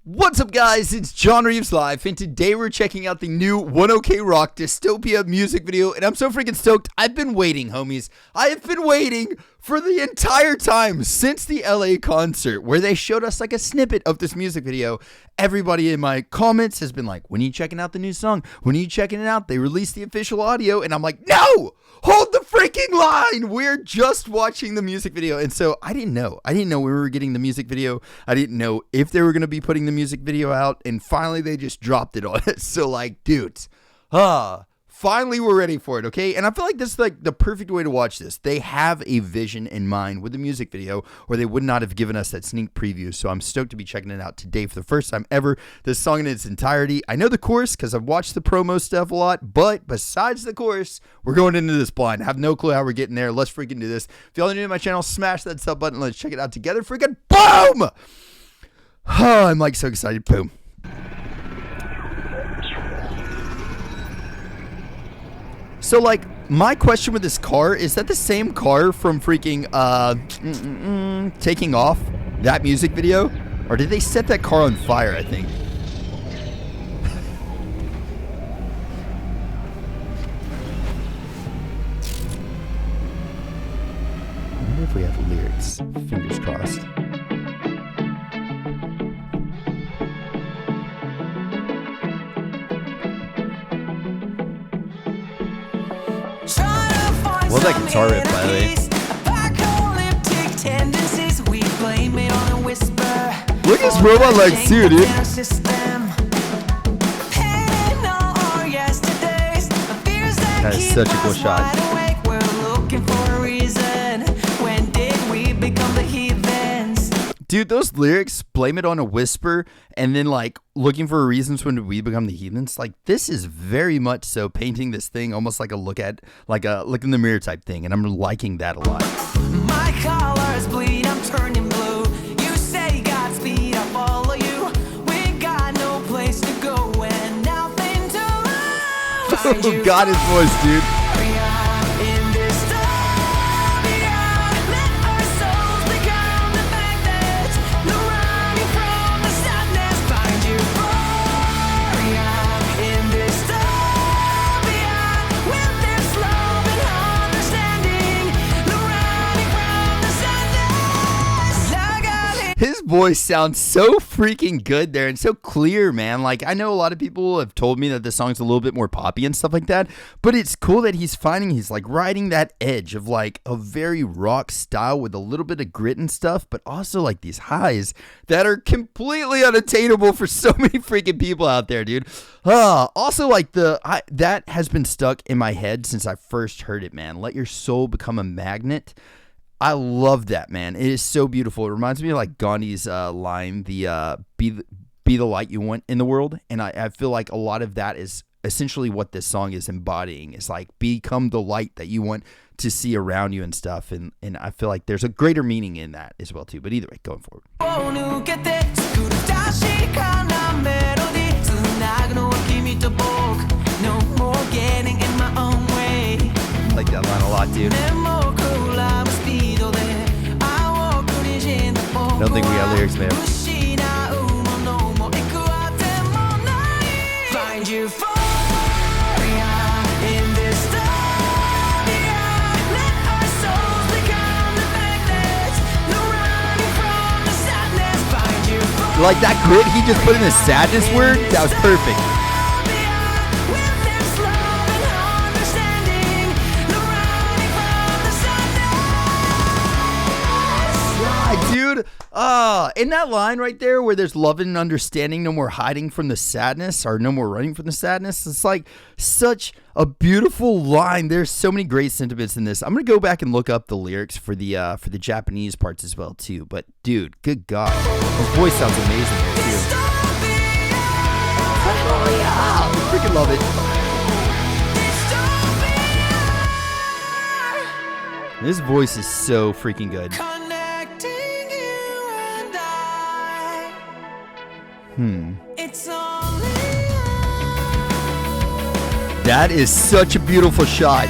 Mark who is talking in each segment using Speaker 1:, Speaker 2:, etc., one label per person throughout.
Speaker 1: What's up, guys? It's JohnReavesLive, and today we're checking out the new Oneokrock Dystopia music video, and I'm so freaking stoked. I've been waiting, homies. I have been waiting for the entire time since the LA concert where they showed us like a snippet of this music video. Everybody in my comments has been like, when are you checking out the new song? When are you checking it out? They released the official audio, and I'm like, no! Hold the freaking line! We're just watching the music video. And so I didn't know. We were getting the music video. I didn't know if they were going to be putting the music video out. And finally, they just dropped it on us. So like, dudes, finally we're ready for it, okay? And I feel like this is like the perfect way to watch this. They have a vision in mind with the music video, or they would not have given us that sneak preview. So I'm stoked to be checking it out today for the first time ever. This song in its entirety. I know the chorus because I've watched the promo stuff a lot, but besides the chorus, we're going into this blind. I have no clue how we're getting there. Let's freaking do this. If y'all are new to my channel, smash that sub button. Let's check it out together. Freaking boom! I'm like so excited. Boom. So, like, my question with this car, is that the same car from freaking, Taking Off, that music video? Or did they set that car on fire, I think? I wonder if we have lyrics. Fingers crossed. Love that guitar riff, by the way. Look at this robot legs too, dude. That is such a cool shot. Dude, those lyrics, blame it on a whisper, and then like looking for reasons when we become the heathens. Like, this is very much so painting this thing almost like a look in the mirror type thing, and I'm liking that a lot. My colors bleed, I'm turning blue. You say Godspeed, I follow you. We got no place to go and nothing to lose. Oh God, his voice, dude. His voice sounds so freaking good there and so clear, man. Like, I know a lot of people have told me that the song's a little bit more poppy and stuff like that, but it's cool that he's like riding that edge of like a very rock style with a little bit of grit and stuff, but also like these highs that are completely unattainable for so many freaking people out there, dude. Also, like that has been stuck in my head since I first heard it, man. Let your soul become a magnet. I love that, man. It is so beautiful. It reminds me of like Gandhi's line, the be the light you want in the world. And I feel like a lot of that is essentially what this song is embodying. It's like, become the light that you want to see around you and stuff. And I feel like there's a greater meaning in that as well too. But either way, going forward. I like that line a lot, dude. I don't think we got lyrics there. Like that grit he just put in the sadness word, that was perfect. Dude, in that line right there where there's love and understanding, no more hiding from the sadness or no more running from the sadness, it's like such a beautiful line. There's so many great sentiments in this. I'm gonna go back and look up the lyrics for the Japanese parts as well too. But dude, good God, his voice sounds amazing here too. I freaking love it. His voice is so freaking good. That is such a beautiful shot.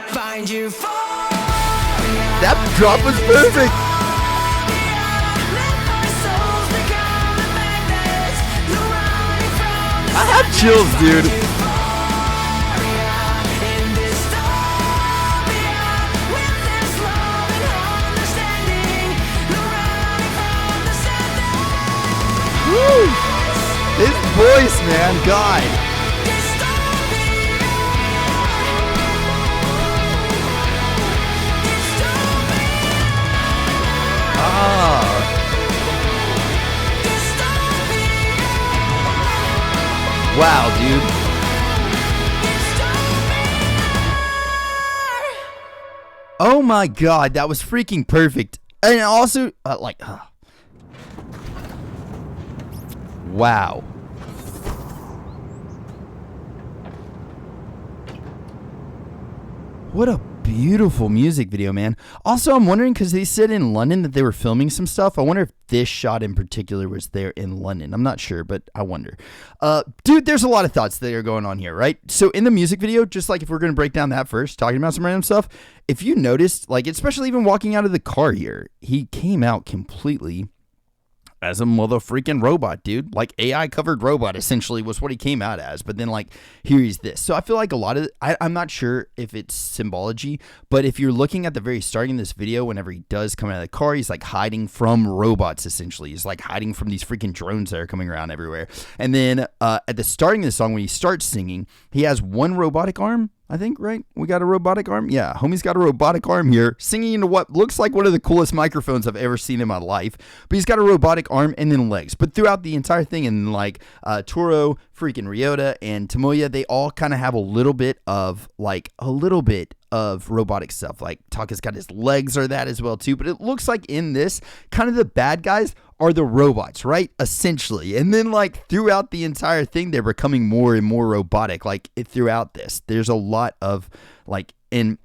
Speaker 1: Find you for That drop was perfect. I have chills, dude. Woo! His voice, man, God. Wow, dude. Oh my God, that was freaking perfect. And also, wow. What a beautiful music video, man. Also, I'm wondering, because they said in London that they were filming some stuff. I wonder if this shot in particular was there in London. I'm not sure, but I wonder. Dude, there's a lot of thoughts that are going on here, right? So in the music video, just like if we're going to break down that first, talking about some random stuff, if you noticed, like, especially even walking out of the car here, he came out completely as a mother freaking robot, dude. Like, AI covered robot essentially was what he came out as. But then, like, here he's this. So I feel like a lot of I'm not sure if it's symbology, but if you're looking at the very starting of this video, whenever he does come out of the car, he's like hiding from robots essentially. He's like hiding from these freaking drones that are coming around everywhere. And then at the starting of the song, when he starts singing, he has one robotic arm, I think, right? We got a robotic arm? Yeah, homie's got a robotic arm here, singing into what looks like one of the coolest microphones I've ever seen in my life. But he's got a robotic arm and then legs. But throughout the entire thing, and like Toro, freaking Ryota, and Tomoya, they all kind of have a little bit of robotic stuff. Like TAKA's got his legs are that as well too. But it looks like in this, kind of the bad guys are the robots, right? Essentially. And then like throughout the entire thing, they're becoming more and more robotic. Like throughout this, there's a lot of like, and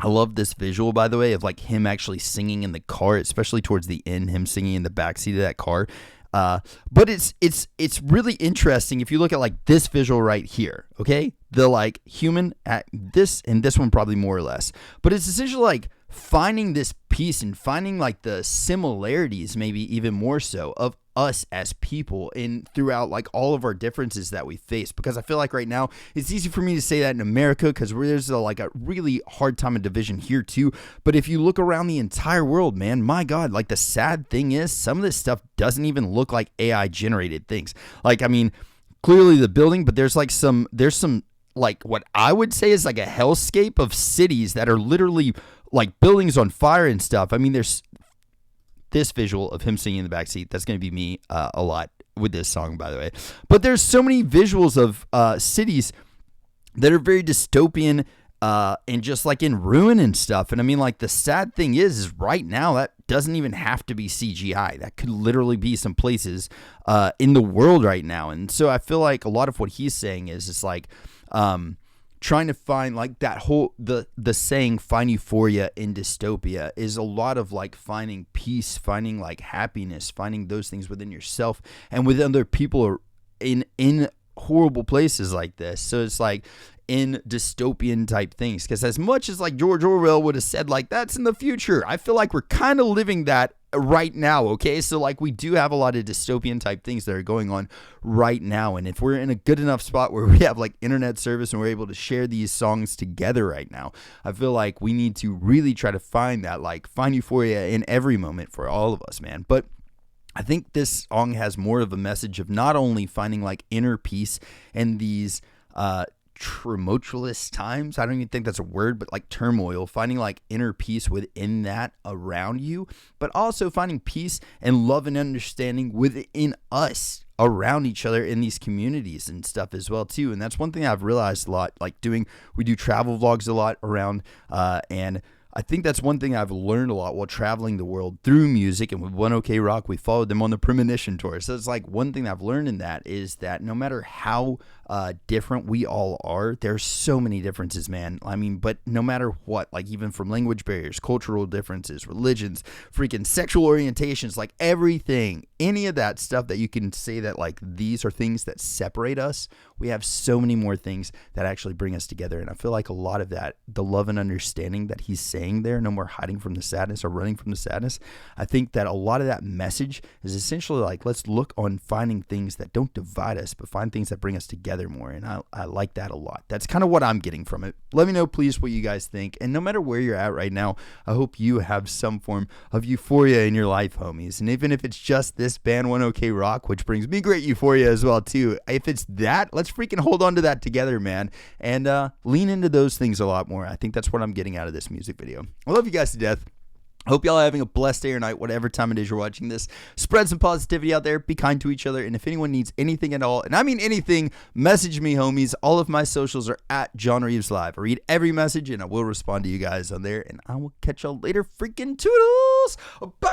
Speaker 1: I love this visual, by the way, of like him actually singing in the car, especially towards the end, him singing in the backseat of that car. But it's really interesting if you look at like this visual right here, okay? The like human at this and this one probably more or less. But it's essentially like finding this piece and finding like the similarities, maybe even more so, of us as people in throughout like all of our differences that we face. Because I feel like right now it's easy for me to say that in America because there's like a really hard time of division here too. But if you look around the entire world, man, my God, like the sad thing is some of this stuff doesn't even look like AI generated things. Like, I mean, clearly the building, but there's some like what I would say is like a hellscape of cities that are literally like buildings on fire and stuff. I mean, there's this visual of him singing in the backseat. That's going to be me a lot with this song, by the way. But there's so many visuals of cities that are very dystopian and just like in ruin and stuff. And I mean, like the sad thing is right now that doesn't even have to be CGI. That could literally be some places in the world right now. And so I feel like a lot of what he's saying is it's like trying to find like that whole the saying find euphoria in dystopia is a lot of like finding peace, finding like happiness, finding those things within yourself and with other people in horrible places like this. So it's like in dystopian type things, because as much as like George Orwell would have said like that's in the future, I feel like we're kind of living that right now. Okay, so like we do have a lot of dystopian type things that are going on right now, and if we're in a good enough spot where we have like internet service and we're able to share these songs together right now, I feel like we need to really try to find that, like find euphoria in every moment for all of us, man. But I think this song has more of a message of not only finding like inner peace in these tumultuous times, I don't even think that's a word, but like turmoil, finding like inner peace within that around you, but also finding peace and love and understanding within us around each other in these communities and stuff as well too. And that's one thing I've realized a lot, like we do travel vlogs a lot around and I think that's one thing I've learned a lot while traveling the world through music. And with Oneokrock, we followed them on the Premonition tour. So it's like one thing I've learned in that is that no matter how different we all are. There's so many differences, man. I mean, but no matter what, like even from language barriers, cultural differences, religions, freaking sexual orientations, like everything, any of that stuff that you can say that like these are things that separate us, we have so many more things that actually bring us together. And I feel like a lot of that, the love and understanding that he's saying there, no more hiding from the sadness or running from the sadness, I think that a lot of that message is essentially like, let's look on finding things that don't divide us, but find things that bring us together more. And I like that a lot. That's kind of what I'm getting from it. Let me know, please, what you guys think. And no matter where you're at right now, I hope you have some form of euphoria in your life, homies. And even if it's just this band, Oneokrock, which brings me great euphoria as well, too. If it's that, let's freaking hold on to that together, man. And lean into those things a lot more. I think that's what I'm getting out of this music video. I love you guys to death. Hope y'all are having a blessed day or night, whatever time it is you're watching this. Spread some positivity out there. Be kind to each other. And if anyone needs anything at all, and I mean anything, message me, homies. All of my socials are at JohnReavesLive. I read every message, and I will respond to you guys on there. And I will catch y'all later. Freaking toodles. Bye.